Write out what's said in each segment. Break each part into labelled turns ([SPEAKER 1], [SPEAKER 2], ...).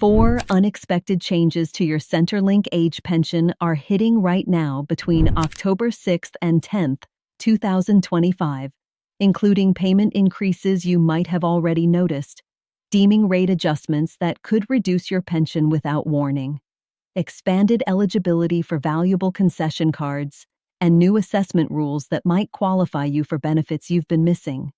[SPEAKER 1] 4 unexpected changes to your Centerlink Age pension are hitting right now between October 6th and 10th, 2025, including payment increases you might have already noticed, deeming rate adjustments that could reduce your pension without warning, expanded eligibility for valuable concession cards, and new assessment rules that might qualify you for benefits you've been missing.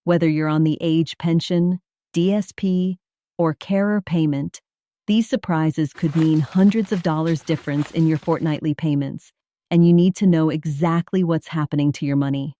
[SPEAKER 1] Whether you're on the Age pension, DSP, or carer payment, these surprises could mean hundreds of dollars difference in your fortnightly payments, and you need to know exactly what's happening to your money.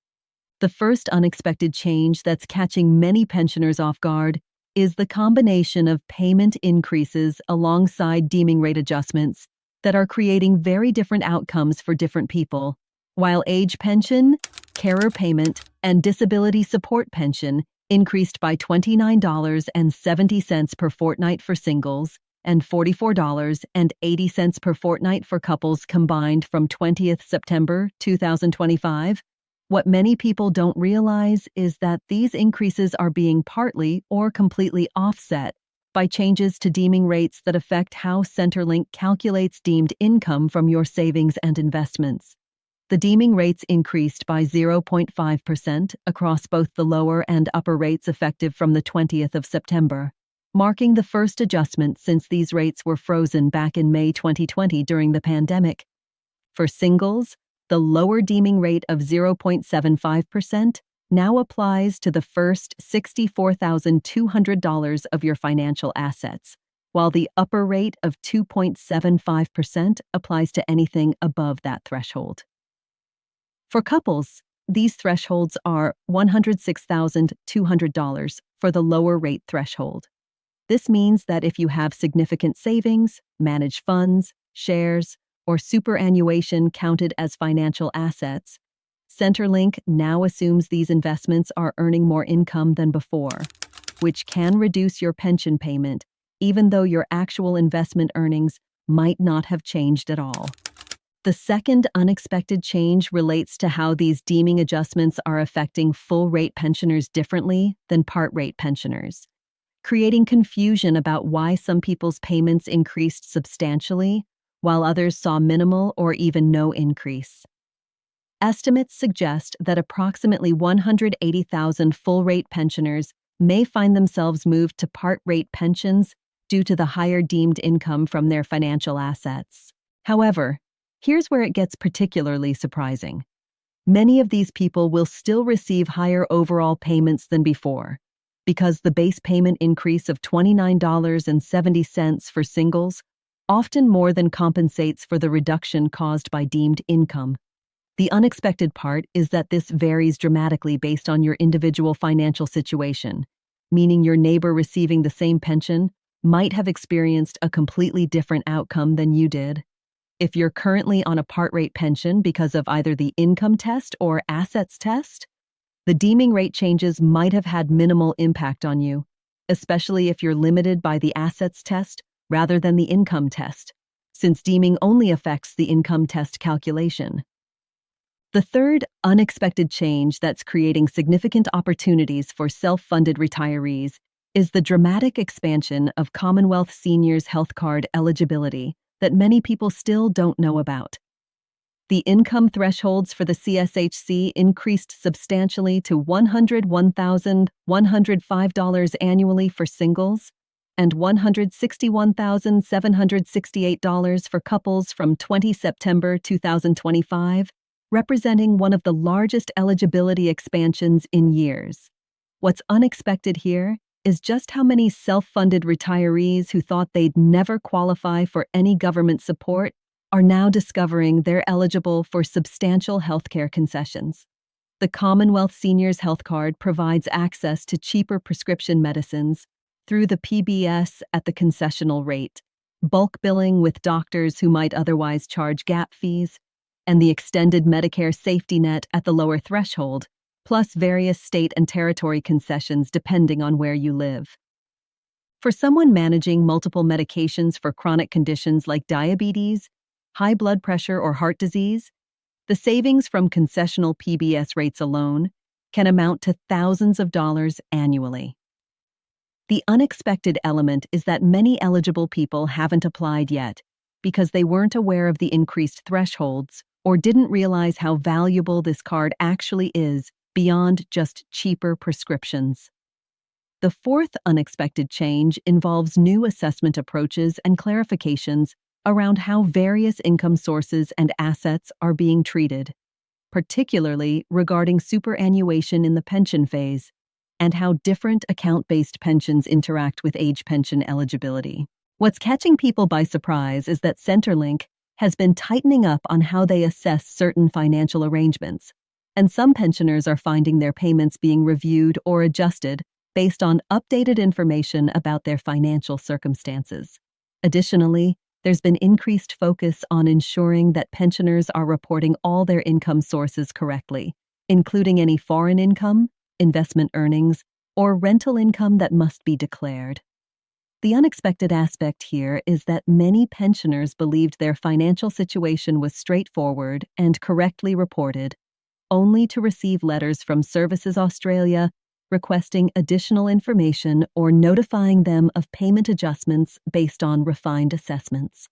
[SPEAKER 1] The first unexpected change that's catching many pensioners off guard is the combination of payment increases alongside deeming rate adjustments that are creating very different outcomes for different people. While age pension, carer payment, and disability support pension increased by $29.70 per fortnight for singles and $44.80 per fortnight for couples combined from 20th September 2025, what many people don't realize is that these increases are being partly or completely offset by changes to deeming rates that affect how Centerlink calculates deemed income from your savings and investments. The deeming rates increased by 0.5% across both the lower and upper rates effective from the 20th of September, marking the first adjustment since these rates were frozen back in May 2020 during the pandemic. For singles, the lower deeming rate of 0.75% now applies to the first $64,200 of your financial assets, while the upper rate of 2.75% applies to anything above that threshold. For couples, these thresholds are $106,200 for the lower rate threshold. This means that if you have significant savings, managed funds, shares, or superannuation counted as financial assets, Centerlink now assumes these investments are earning more income than before, which can reduce your pension payment, even though your actual investment earnings might not have changed at all. The second unexpected change relates to how these deeming adjustments are affecting full-rate pensioners differently than part-rate pensioners, creating confusion about why some people's payments increased substantially, while others saw minimal or even no increase. Estimates suggest that approximately 180,000 full-rate pensioners may find themselves moved to part-rate pensions due to the higher deemed income from their financial assets. However, here's where it gets particularly surprising. Many of these people will still receive higher overall payments than before, because the base payment increase of $29.70 for singles often more than compensates for the reduction caused by deemed income. The unexpected part is that this varies dramatically based on your individual financial situation, meaning your neighbor receiving the same pension might have experienced a completely different outcome than you did. If you're currently on a part-rate pension because of either the income test or assets test, the deeming rate changes might have had minimal impact on you, especially if you're limited by the assets test rather than the income test, since deeming only affects the income test calculation. The third unexpected change that's creating significant opportunities for self-funded retirees is the dramatic expansion of Commonwealth Seniors Health Card eligibility that many people still don't know about. The income thresholds for the CSHC increased substantially to $101,105 annually for singles and $161,768 for couples from 20 September 2025, representing one of the largest eligibility expansions in years. What's unexpected here is just how many self-funded retirees who thought they'd never qualify for any government support are now discovering they're eligible for substantial healthcare concessions. The Commonwealth Seniors Health Card provides access to cheaper prescription medicines through the PBS at the concessional rate, bulk billing with doctors who might otherwise charge gap fees, and the extended Medicare safety net at the lower threshold, plus various state and territory concessions depending on where you live. For someone managing multiple medications for chronic conditions like diabetes, high blood pressure, or heart disease, the savings from concessional PBS rates alone can amount to thousands of dollars annually. The unexpected element is that many eligible people haven't applied yet because they weren't aware of the increased thresholds or didn't realize how valuable this card actually is beyond just cheaper prescriptions. The fourth unexpected change involves new assessment approaches and clarifications around how various income sources and assets are being treated, particularly regarding superannuation in the pension phase and how different account-based pensions interact with age pension eligibility. What's catching people by surprise is that Centrelink has been tightening up on how they assess certain financial arrangements, and some pensioners are finding their payments being reviewed or adjusted based on updated information about their financial circumstances. Additionally, there's been increased focus on ensuring that pensioners are reporting all their income sources correctly, including any foreign income, investment earnings, or rental income that must be declared. The unexpected aspect here is that many pensioners believed their financial situation was straightforward and correctly reported, only to receive letters from Services Australia requesting additional information or notifying them of payment adjustments based on refined assessments.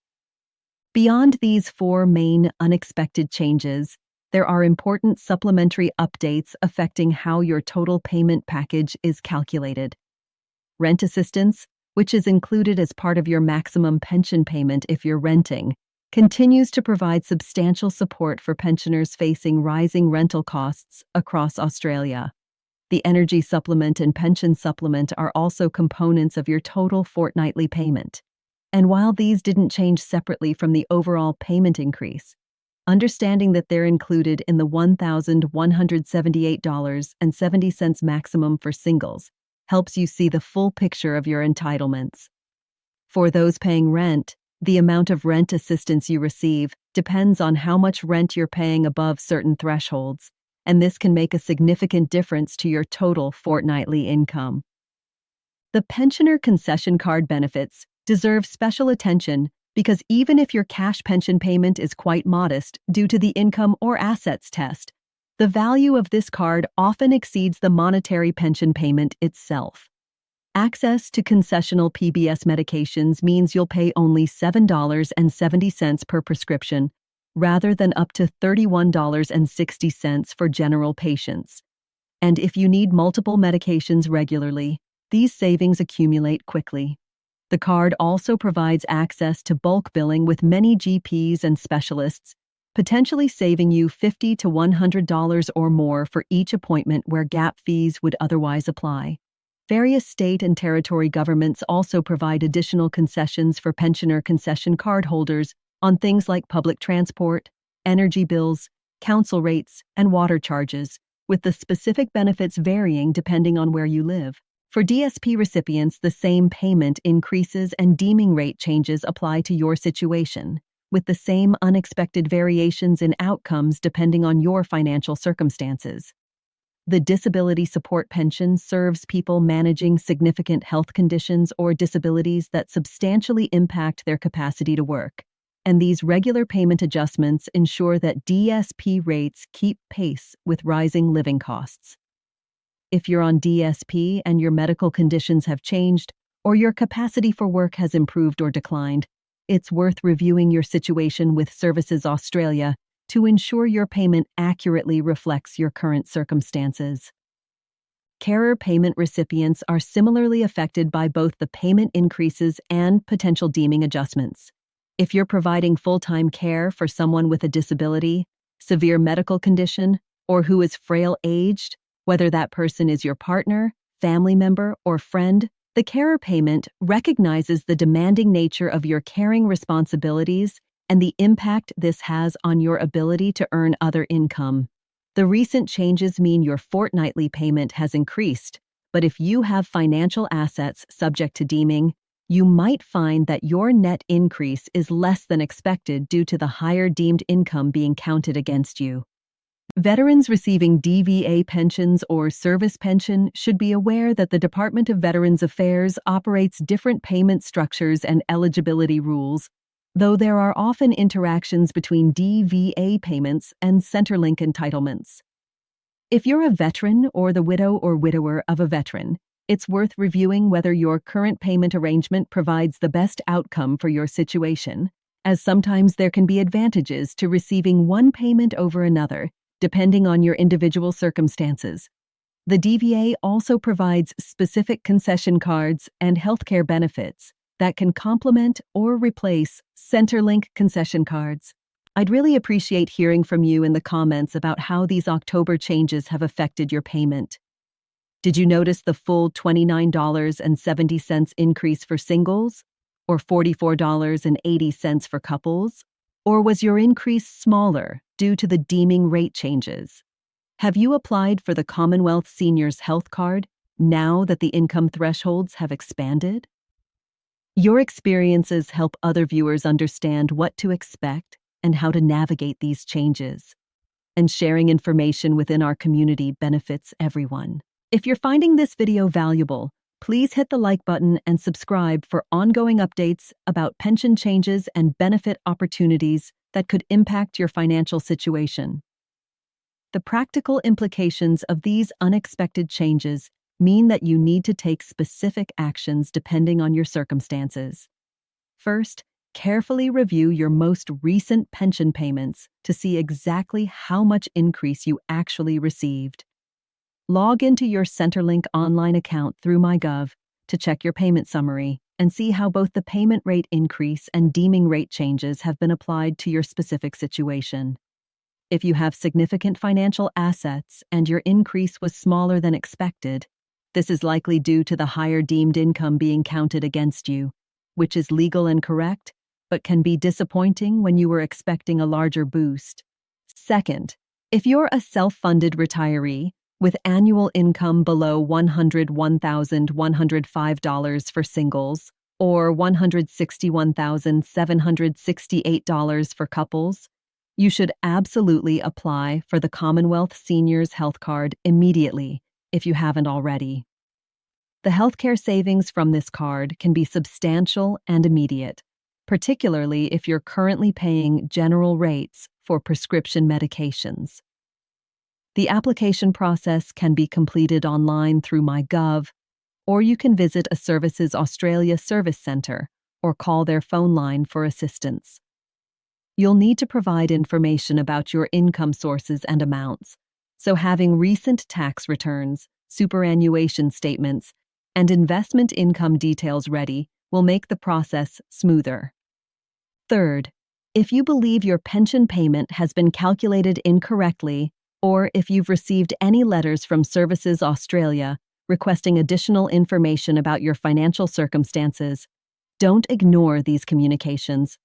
[SPEAKER 1] Beyond these four main unexpected changes, there are important supplementary updates affecting how your total payment package is calculated. Rent assistance, which is included as part of your maximum pension payment if you're renting, continues to provide substantial support for pensioners facing rising rental costs across Australia. The Energy Supplement and Pension Supplement are also components of your total fortnightly payment. And while these didn't change separately from the overall payment increase, understanding that they're included in the $1,178.70 maximum for singles helps you see the full picture of your entitlements. For those paying rent, the amount of rent assistance you receive depends on how much rent you're paying above certain thresholds, and this can make a significant difference to your total fortnightly income. The pensioner concession card benefits deserve special attention because even if your cash pension payment is quite modest due to the income or assets test, the value of this card often exceeds the monetary pension payment itself. Access to concessional PBS medications means you'll pay only $7.70 per prescription, rather than up to $31.60 for general patients. And if you need multiple medications regularly, these savings accumulate quickly. The card also provides access to bulk billing with many GPs and specialists, potentially saving you $50 to $100 or more for each appointment where gap fees would otherwise apply. Various state and territory governments also provide additional concessions for pensioner concession card holders on things like public transport, energy bills, council rates, and water charges, with the specific benefits varying depending on where you live. For DSP recipients, the same payment increases and deeming rate changes apply to your situation, with the same unexpected variations in outcomes depending on your financial circumstances. The disability support pension serves people managing significant health conditions or disabilities that substantially impact their capacity to work, and these regular payment adjustments ensure that DSP rates keep pace with rising living costs. If you're on DSP and your medical conditions have changed, or your capacity for work has improved or declined, it's worth reviewing your situation with Services Australia to ensure your payment accurately reflects your current circumstances. Carer payment recipients are similarly affected by both the payment increases and potential deeming adjustments. If you're providing full-time care for someone with a disability, severe medical condition, or who is frail-aged, whether that person is your partner, family member, or friend, the carer payment recognizes the demanding nature of your caring responsibilities and the impact this has on your ability to earn other income. The recent changes mean your fortnightly payment has increased, but if you have financial assets subject to deeming, you might find that your net increase is less than expected due to the higher deemed income being counted against you. Veterans receiving DVA pensions or service pension should be aware that the Department of Veterans Affairs operates different payment structures and eligibility rules, though there are often interactions between DVA payments and Centrelink entitlements. If you're a veteran or the widow or widower of a veteran, It's worth reviewing whether your current payment arrangement provides the best outcome for your situation, as sometimes there can be advantages to receiving one payment over another, depending on your individual circumstances. The DVA also provides specific concession cards and healthcare benefits that can complement or replace Centerlink concession cards. I'd really appreciate hearing from you in the comments about how these October changes have affected your payment. Did you notice the full $29.70 increase for singles, or $44.80 for couples? Or was your increase smaller due to the deeming rate changes? Have you applied for the Commonwealth Seniors Health Card now that the income thresholds have expanded? Your experiences help other viewers understand what to expect and how to navigate these changes. And sharing information within our community benefits everyone. If you're finding this video valuable, please hit the like button and subscribe for ongoing updates about pension changes and benefit opportunities that could impact your financial situation. The practical implications of these unexpected changes mean that you need to take specific actions depending on your circumstances. First, carefully review your most recent pension payments to see exactly how much increase you actually received. Log into your Centerlink online account through MyGov to check your payment summary and see how both the payment rate increase and deeming rate changes have been applied to your specific situation. If you have significant financial assets and your increase was smaller than expected, this is likely due to the higher deemed income being counted against you, which is legal and correct, but can be disappointing when you were expecting a larger boost. Second, if you're a self-funded retiree with annual income below $101,105 for singles or $161,768 for couples, you should absolutely apply for the Commonwealth Seniors Health Card immediately if you haven't already. The healthcare savings from this card can be substantial and immediate, particularly if you're currently paying general rates for prescription medications. The application process can be completed online through MyGov, or you can visit a Services Australia service centre or call their phone line for assistance. You'll need to provide information about your income sources and amounts, so having recent tax returns, superannuation statements, and investment income details ready will make the process smoother. Third, if you believe your pension payment has been calculated incorrectly, or if you've received any letters from Services Australia requesting additional information about your financial circumstances, don't ignore these communications.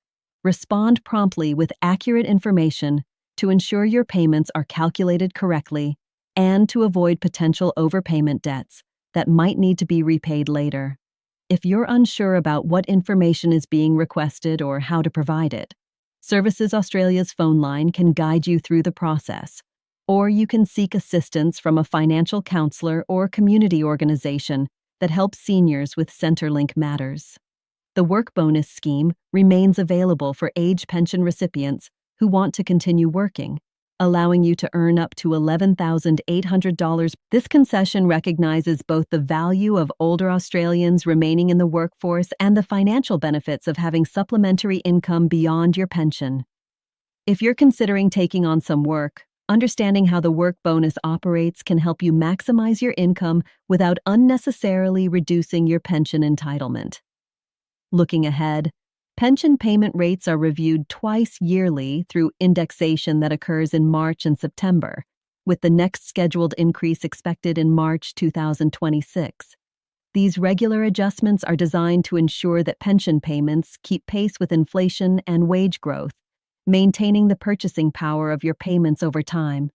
[SPEAKER 1] Respond promptly with accurate information to ensure your payments are calculated correctly and to avoid potential overpayment debts that might need to be repaid later. If you're unsure about what information is being requested or how to provide it, Services Australia's phone line can guide you through the process, or you can seek assistance from a financial counselor or community organization that helps seniors with Centerlink matters. The Work Bonus Scheme remains available for age pension recipients who want to continue working, allowing you to earn up to $11,800. This concession recognizes both the value of older Australians remaining in the workforce and the financial benefits of having supplementary income beyond your pension. If you're considering taking on some work, understanding how the work bonus operates can help you maximize your income without unnecessarily reducing your pension entitlement. Looking ahead, pension payment rates are reviewed twice yearly through indexation that occurs in March and September, with the next scheduled increase expected in March 2026. These regular adjustments are designed to ensure that pension payments keep pace with inflation and wage growth, maintaining the purchasing power of your payments over time.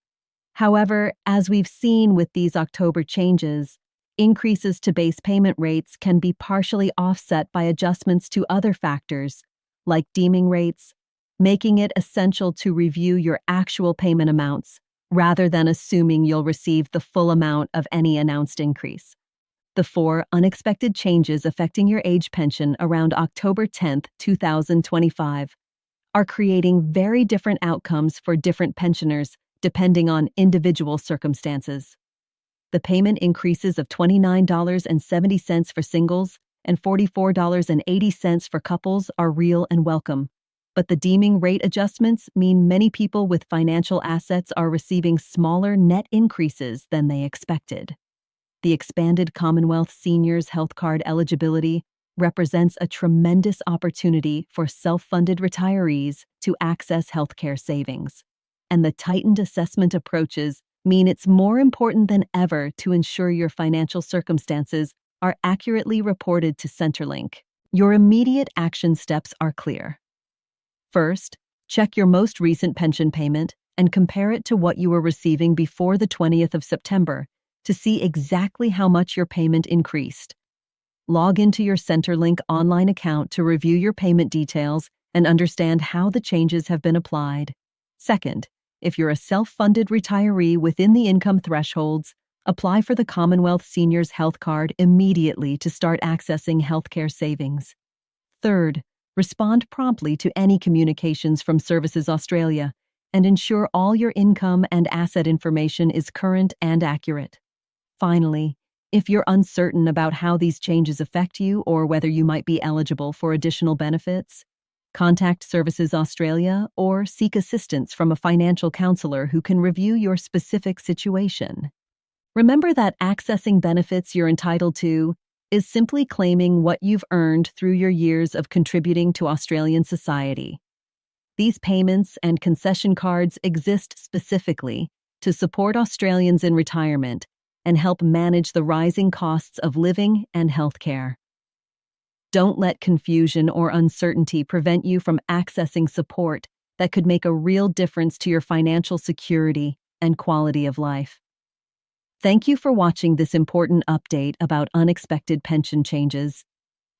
[SPEAKER 1] However, as we've seen with these October changes, increases to base payment rates can be partially offset by adjustments to other factors, like deeming rates, making it essential to review your actual payment amounts rather than assuming you'll receive the full amount of any announced increase. The 4 unexpected changes affecting your age pension around October 10, 2025, are creating very different outcomes for different pensioners depending on individual circumstances. The payment increases of $29.70 for singles and $44.80 for couples are real and welcome. But the deeming rate adjustments mean many people with financial assets are receiving smaller net increases than they expected. The expanded Commonwealth Seniors Health Card eligibility represents a tremendous opportunity for self-funded retirees to access healthcare savings. And the tightened assessment approaches mean it's more important than ever to ensure your financial circumstances are accurately reported to Centrelink. Your immediate action steps are clear. First, check your most recent pension payment and compare it to what you were receiving before the 20th of September to see exactly how much your payment increased. Log into your Centrelink online account to review your payment details and understand how the changes have been applied. Second, if you're a self-funded retiree within the income thresholds, apply for the Commonwealth Seniors Health Card immediately to start accessing healthcare savings. Third, respond promptly to any communications from Services Australia and ensure all your income and asset information is current and accurate. Finally, if you're uncertain about how these changes affect you or whether you might be eligible for additional benefits, contact Services Australia or seek assistance from a financial counselor who can review your specific situation. Remember that accessing benefits you're entitled to is simply claiming what you've earned through your years of contributing to Australian society. These payments and concession cards exist specifically to support Australians in retirement and help manage the rising costs of living and healthcare. Don't let confusion or uncertainty prevent you from accessing support that could make a real difference to your financial security and quality of life. Thank you for watching this important update about unexpected pension changes.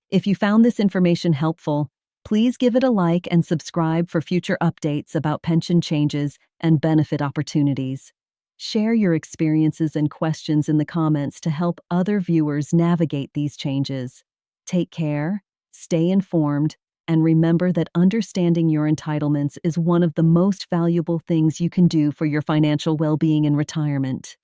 [SPEAKER 1] If you found this information helpful, please give it a like and subscribe for future updates about pension changes and benefit opportunities. Share your experiences and questions in the comments to help other viewers navigate these changes. Take care, stay informed, and remember that understanding your entitlements is one of the most valuable things you can do for your financial well-being in retirement.